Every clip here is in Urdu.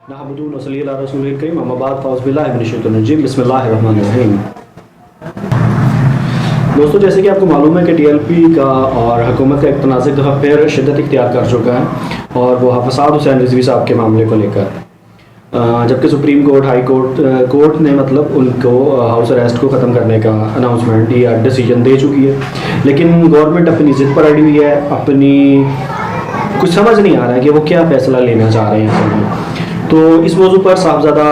نحمدہ و نصلی علی رسول الکریم اما بعد فاعوذ باللہ من الشیطان الرجیم بسم اللہ الرحمن الرحیم۔ دوستو، جیسے کہ آپ کو معلوم ہے کہ ٹی ایل پی کا اور حکومت کا ایک تنازع دفعہ پھر شدت اختیار کر چکا ہے، اور وہ فساد حسین رضوی صاحب کے معاملے کو لے کر، جبکہ سپریم کورٹ، ہائی کورٹ نے ان کو ہاؤس اریسٹ کو ختم کرنے کا اناؤنسمنٹ یا ڈیسیجن دے چکی ہے، لیکن گورنمنٹ اپنی ضد پر اڑی ہوئی ہے، کچھ سمجھ نہیں آ رہا ہے کہ وہ کیا فیصلہ لینا چاہ رہے ہیں۔ تو اس موضوع پر صاحبزادہ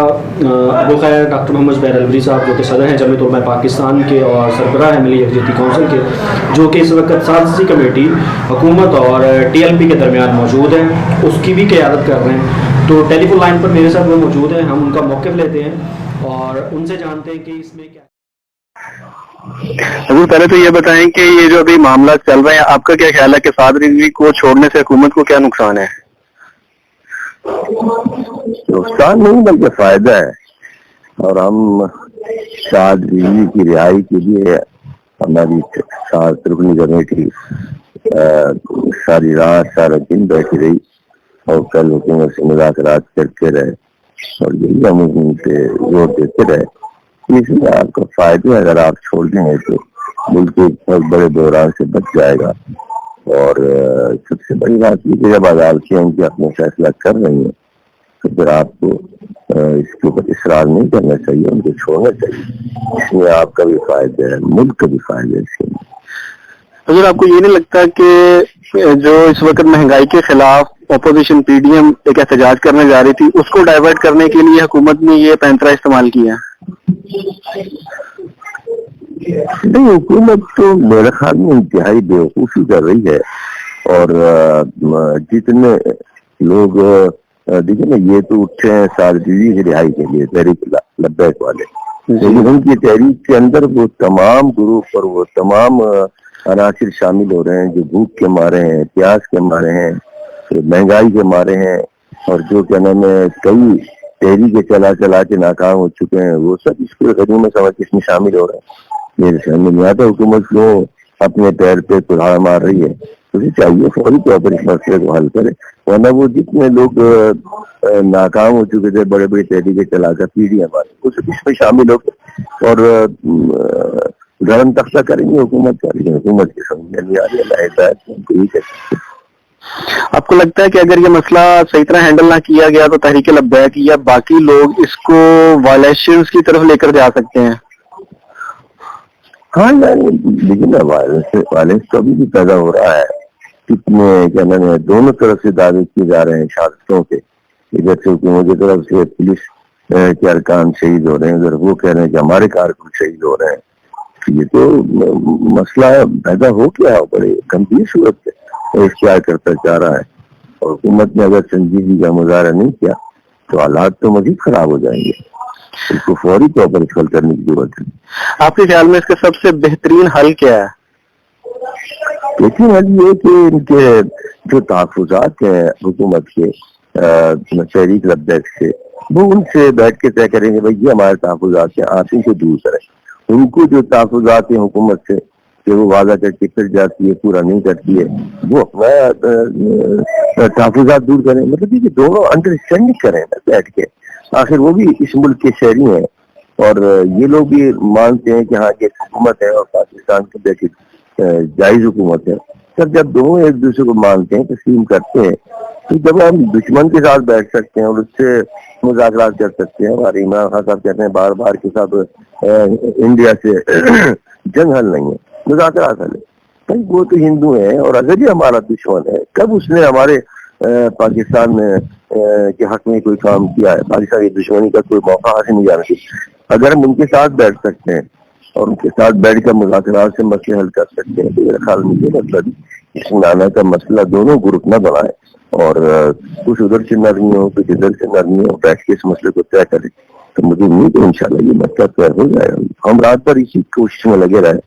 ابو خیر ڈاکٹر محمد زبیر الوری صاحب، جو کہ صدر ہیں جمعیت علماء پاکستان کے اور سربراہ ہیں ملی یکجہتی کونسل کے، جو کہ اس وقت سازشی کمیٹی حکومت اور ٹی ایل پی کے درمیان موجود ہیں، اس کی بھی قیادت کر رہے ہیں، تو ٹیلی فون لائن پر میرے ساتھ وہ موجود ہیں۔ ہم ان کا موقف لیتے ہیں اور ان سے جانتے ہیں کہ اس میں کیا۔ حضور، پہلے تو یہ بتائیں کہ یہ جو ابھی معاملات چل رہے ہیں، آپ کا کیا خیال ہے کہ سعد رضوی کو چھوڑنے سے حکومت کو کیا نقصان ہے؟ نقصان نہیں بلکہ فائدہ ہے، اور ہم سعد رضوی کی رہائی کے لیے ہماری رکنی کمیٹی ساری رات سارا دن بیٹھی رہی اور کل حکومت سے مذاکرات کرتے رہے، اور یہی ہم ان سے زور دیتے رہے۔ اس لیے آپ کا فائدہ ہے، اگر آپ چھوڑ دیں گے تو ملک ایک بہت بڑے بحران سے بچ جائے گا، اور سب سے بڑی بات یہ کہ جب عدالتیں ان کے اپنے فیصلہ کر رہی ہیں تو پھر آپ کو اس کے اوپر اصرار نہیں کرنا چاہیے، ان کو چھوڑنا چاہیے۔ اس میں آپ کا بھی فائدہ ہے، ملک کا بھی فائدہ ہے اس کے لیے۔ حضور، آپ کو یہ نہیں لگتا کہ جو اس وقت مہنگائی کے خلاف اپوزیشن پی ڈی ایم ایک احتجاج کرنے جا رہی تھی، اس کو ڈائیورٹ کرنے کے لیے حکومت نے یہ پینترا استعمال کیا؟ نہیں، حکومت تو میرے خیال میں انتہائی بیوقوفی کر رہی ہے، اور جتنے لوگ دیکھیں نا، یہ تو اٹھے ہیں سعد رضوی کی رہائی کے لیے، تحریک لبیک والے، لیکن ان کی تحریک کے اندر وہ تمام گروپ اور وہ تمام عناصر شامل ہو رہے ہیں جو بھوک کے مارے ہیں، پیاس کے مارے ہیں، مہنگائی کے مارے ہیں، اور جو کیا نام ہے کئی تحریکیں چلا کے ناکام ہو چکے ہیں، وہ سب اس پورے غنیمت سمجھ کے اس میں شامل ہو رہے ہیں۔ میرے سامنے نہیں آتا حکومت کو اپنے پیر پہ کڑھاڑ مار رہی ہے، اسے چاہیے فوری طور پر اس مسئلے کو حل کرے، ورنہ وہ جتنے لوگ ناکام ہو چکے تھے بڑے بڑے تحریکیں چلا کر پی ڈی ایم والے، وہ سب اس میں شامل ہو گئے اور گرم تختہ کریں گے حکومت کا، لیکن حکومت کی سمجھ میں نہیں آ رہی ہے، ہدایت کو یہی کہتے ہیں۔ آپ کو لگتا ہے کہ اگر یہ مسئلہ صحیح طرح ہینڈل نہ کیا گیا تو تحریک لبیک یا باقی لوگ اس کو وائلیشنز کی طرف لے کر جا سکتے ہیں؟ ہاں یعنی لیکن نا وائلنس تو ابھی بھی پیدا ہو رہا ہے، کتنے کیا نام ہے دونوں طرف سے دعوے کیے جا رہے ہیں شہادتوں کے، ادھر سے حکومت کی طرف سے پولیس کے ارکان شہید ہو رہے ہیں، ادھر وہ کہہ رہے ہیں کہ ہمارے کارکن شہید ہو رہے ہیں۔ یہ تو مسئلہ پیدا ہو گیا ہے، بڑے گمبھیر صورت سے اختیار کرتا جا رہا ہے، اور حکومت نے اگر سنجیدگی کا مظاہرہ نہیں کیا تو حالات تو مزید خراب ہو جائیں گے، اس کو فوری طور پر حل کرنے کی ضرورت ہے۔ آپ کے خیال میں اس کا سب سے بہترین حل کیا ہے؟ لیکن حل یہ کہ ان کے جو تحفظات ہیں حکومت کے تحریک لبیک سے، وہ ان سے بیٹھ کے طے کریں گے بھائی یہ ہمارے تحفظات ہیں، آپ ان کو دور کریں۔ ان کو جو تحفظات ہیں حکومت سے کہ وہ وعدہ کر کے پھر جاتی ہے، پورا نہیں کرتی ہے، وہ تحفظات دور کریں، مطلب یہ کہ دونوں انڈرسٹینڈنگ کریں بیٹھ کے۔ آخر وہ بھی اس ملک کے شہری ہیں، اور یہ لوگ بھی مانتے ہیں کہ ہاں یہ حکومت ہے اور پاکستان کے بیٹی جائز حکومت ہے۔ سب جب دونوں ایک دوسرے کو مانتے ہیں، تسلیم کرتے ہیں، تو جب ہم دشمن کے ساتھ بیٹھ سکتے ہیں اور اس سے مذاکرات کر سکتے ہیں۔ ہمارے عمران خان صاحب کہتے ہیں بار بار کے ساتھ انڈیا سے جنگ حل نہیں ہے، مذاکرات حل ہے۔ بھائی وہ تو ہندو ہیں، اور اگر یہ ہمارا دشمن ہے، کب اس نے ہمارے پاکستان کے حق میں کوئی کام کیا ہے؟ پاکستان کی دشمنی کا کوئی موقع حاصل نہیں جانا چاہیے۔ اگر ہم ان کے ساتھ بیٹھ سکتے ہیں اور ان کے ساتھ بیٹھ کر مذاکرات سے مسئلے حل کر سکتے ہیں، تو میرے خیال میں یہ مطلب اس نانا کا مسئلہ دونوں گروپ نہ بنائے، اور کچھ ادھر سے نرمی ہو کچھ ادھر سے نرمی ہو، بیٹھ کے اس مسئلے کو طے کرے، تو مجھے امید ہے انشاءاللہ یہ مسئلہ طے ہو جائے گا۔ ہم رات بھر اسی کوشش میں لگے رہے،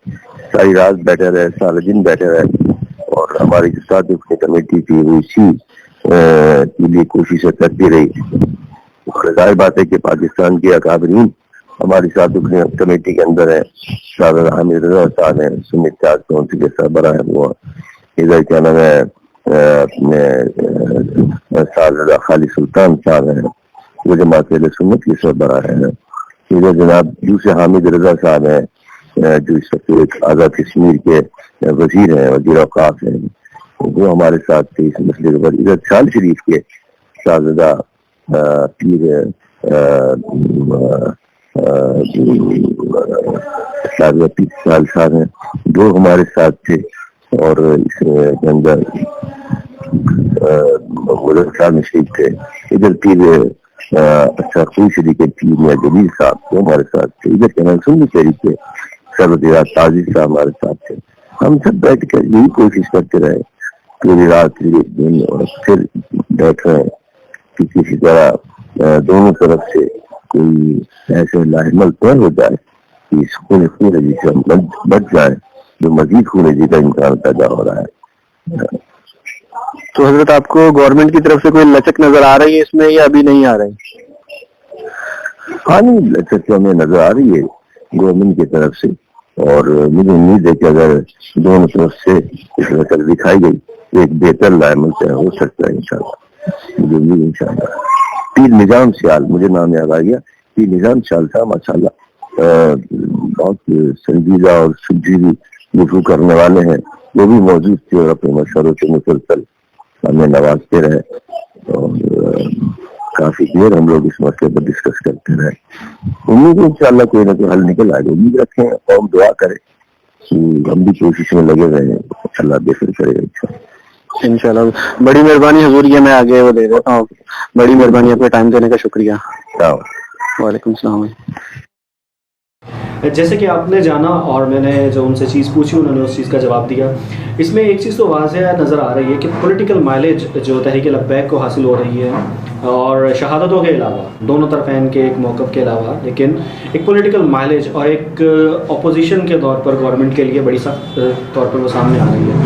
ساری رات بیٹھے رہے، سارے دن بیٹھے رہے، اور ہماری جو ساتھ کمیٹی تھی وہ اسی کے لیے کوششیں کرتی رہی۔ اور ظاہر بات ہے کہ پاکستان کے اکابرین ہماری ساتھ کمیٹی کے اندر ہے، سابق حامد رضا صاحب ہیں، سمیت تاج کونسل کے سربراہ ہیں، وہ ادھر کیا نام ہے اپنے خالی سلطان صاحب ہیں، وہ جماعت اہل سنت کی سربراہ ہیں. ادھر جناب دوسرے حامد رضا صاحب ہیں جو اس وقت ایک آزاد کشمیر کے وزیر ہیں, وزیر اوقاف ہیں, وہ ہمارے ساتھ تھے اس مسئلے کے بعد. ادھر شال شریف کے شاہزادہ پیر صاحب ہیں, جو ہمارے ساتھ تھے. اور اس کے اندر صاحب شریف تھے. ادھر پیر اچھا خوش شریف کے پیر یا جلیل صاحب وہ ہمارے ساتھ تھے. ادھر کے منصوبی شریف کے سربراہ تاجر صاحب ہمارے ساتھ تھے. ہم سب بیٹھ کر یہی کوشش کرتے رہے پوری رات پورے دن, اور پھر بیٹھ رہے کہ کسی طرح دونوں طرف سے کوئی ایسے لاحمل طور ہو جائے کہ اس خون ریزی سے ہم بچ جائیں جو مزید خون ریزی کا امکان پیدا ہو رہا ہے. تو حضرت آپ کو گورنمنٹ کی طرف سے کوئی لچک نظر آ رہی ہے اس میں یا ابھی نہیں آ رہی؟ ہاں نہیں, لچک ہمیں نظر آ رہی ہے گورنمنٹ کی طرف سے, اور مجھے امید ہے کہ اگر دونوں طرف سے اس لچک دکھائی گئی ایک بہتر لاحمل طے ہو سکتا ہے انشاءاللہ. مجھے امید انشاءاللہ. پیر نظام سیال, مجھے نام یاد آ گیا, پیر نظام سیال صاحب ماشاء اللہ بہت سنجیدہ اور سنجیدی گفتگو کرنے والے ہیں. وہ بھی موجود تھے اور اپنے مشوروں سے مسلسل ہمیں نوازتے رہے, اور کافی دیر ہم لوگ اس مسئلے پر ڈسکس کرتے رہے. امید ہے انشاءاللہ کوئی نہ کوئی حل نکل آئے گا. امید رکھیں, قوم دعا کرے, ہم بھی کوشش میں لگے رہے ہیں, اللہ بہتر کرے گا انشاءاللہ. بڑی مہربانی حضور, یہ میں آگے وہ دے دیتا ہوں. بڑی مہربانی, اپنا ٹائم دینے کا شکریہ. وعلیکم السلام. جیسے کہ آپ نے جانا اور میں نے جو ان سے چیز پوچھی انہوں نے اس چیز کا جواب دیا. اس میں ایک چیز تو واضح نظر آ رہی ہے کہ پولیٹیکل مائلیج جو تحریک لبیک کو حاصل ہو رہی ہے, اور شہادتوں کے علاوہ دونوں طرفین کے ایک موقف کے علاوہ, لیکن ایک پولیٹیکل مائلیج اور ایک اپوزیشن کے طور پر گورنمنٹ کے لیے بڑی سخت طور پر وہ سامنے آ رہی ہے.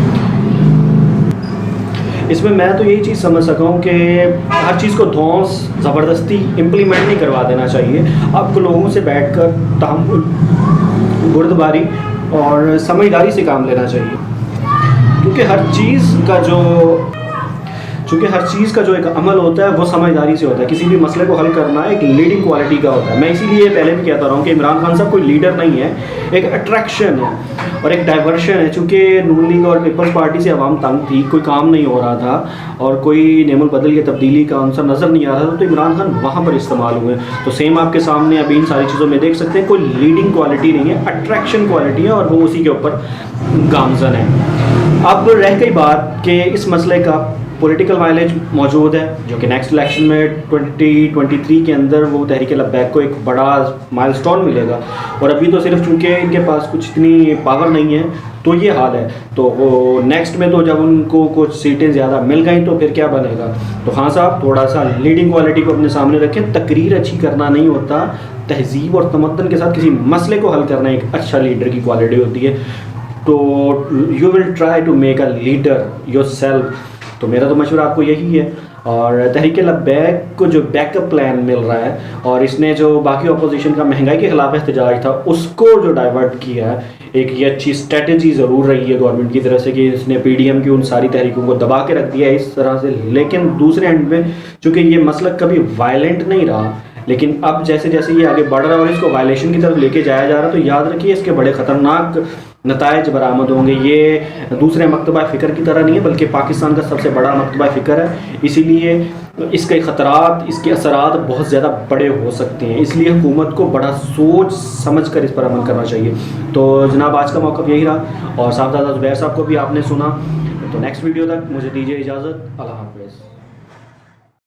اس میں تو یہی چیز سمجھ سکا ہوں کہ ہر چیز کو دھونس زبردستی امپلیمنٹ نہیں کروا دینا چاہیے. آپ کو لوگوں سے بیٹھ کر تحمل, بردباری اور سمجھداری سے کام لینا چاہیے, کیونکہ ہر چیز کا جو ایک عمل ہوتا ہے وہ سمجھداری سے ہوتا ہے. کسی بھی مسئلے کو حل کرنا ایک لیڈنگ کوالٹی کا ہوتا ہے. میں اسی لیے پہلے بھی کہتا رہا ہوں کہ عمران خان صاحب کوئی لیڈر نہیں ہے, ایک اٹریکشن ہے اور ایک ڈائیورشن ہے. چونکہ نون لیگ اور پیپلز پارٹی سے عوام تنگ تھی, کوئی کام نہیں ہو رہا تھا اور کوئی نعم البدل یا تبدیلی کا عنصر نظر نہیں آ رہا تھا, تو عمران خان وہاں پر استعمال ہوئے. تو سیم آپ کے سامنے ابھی ان ساری چیزوں میں دیکھ سکتے ہیں, کوئی لیڈنگ کوالٹی نہیں ہے, اٹریکشن کوالٹی ہے, اور وہ اسی کے اوپر گامزن ہے. اب رہ گئی بات کہ اس مسئلے کا پولیٹیکل مائلیج موجود ہے, جو کہ نیکسٹ الیکشن میں 2023 کے اندر وہ تحریک لبیک کو ایک بڑا مائل سٹون ملے گا. اور ابھی تو صرف چونکہ ان کے پاس کچھ اتنی پاور نہیں ہے تو یہ حال ہے. تو وہ نیکسٹ میں تو جب ان کو کچھ سیٹیں زیادہ مل گئیں تو پھر کیا بنے گا. تو خان صاحب تھوڑا سا لیڈنگ کوالٹی کو اپنے سامنے رکھیں. تقریر اچھی کرنا نہیں ہوتا, تہذیب اور تمدن کے ساتھ کسی مسئلے کو حل کرنا ایک اچھا لیڈر کی کوالٹی ہوتی ہے. تو you will try to make a leader yourself. تو میرا تو مشورہ آپ کو یہی ہے. اور تحریک لبیک کو جو بیک اپ پلان مل رہا ہے, اور اس نے جو باقی اپوزیشن کا مہنگائی کے خلاف احتجاج تھا اس کو جو ڈائیورٹ کیا ہے, ایک یہ اچھی اسٹریٹجی ضرور رہی ہے گورنمنٹ کی طرف سے کہ اس نے پی ڈی ایم کی ان ساری تحریکوں کو دبا کے رکھ دیا ہے اس طرح سے. لیکن دوسرے اینڈ میں چونکہ یہ مسئلہ کبھی وائلنٹ نہیں رہا, لیکن اب جیسے جیسے یہ آگے بڑھ رہا ہے اور اس کو وائلیشن کی طرف لے کے جایا جا رہا ہے, تو یاد رکھیے اس کے بڑے خطرناک نتائج برآمد ہوں گے. یہ دوسرے مکتبہ فکر کی طرح نہیں ہے, بلکہ پاکستان کا سب سے بڑا مکتبہ فکر ہے. اسی لیے اس کے خطرات, اس کے اثرات بہت زیادہ بڑے ہو سکتے ہیں. اس لیے حکومت کو بڑا سوچ سمجھ کر اس پر عمل کرنا چاہیے. تو جناب آج کا موقف یہی رہا, اور صاحبزادہ زبیر صاحب کو بھی آپ نے سنا. تو نیکسٹ ویڈیو تک مجھے دیجیے اجازت. اللہ حافظ.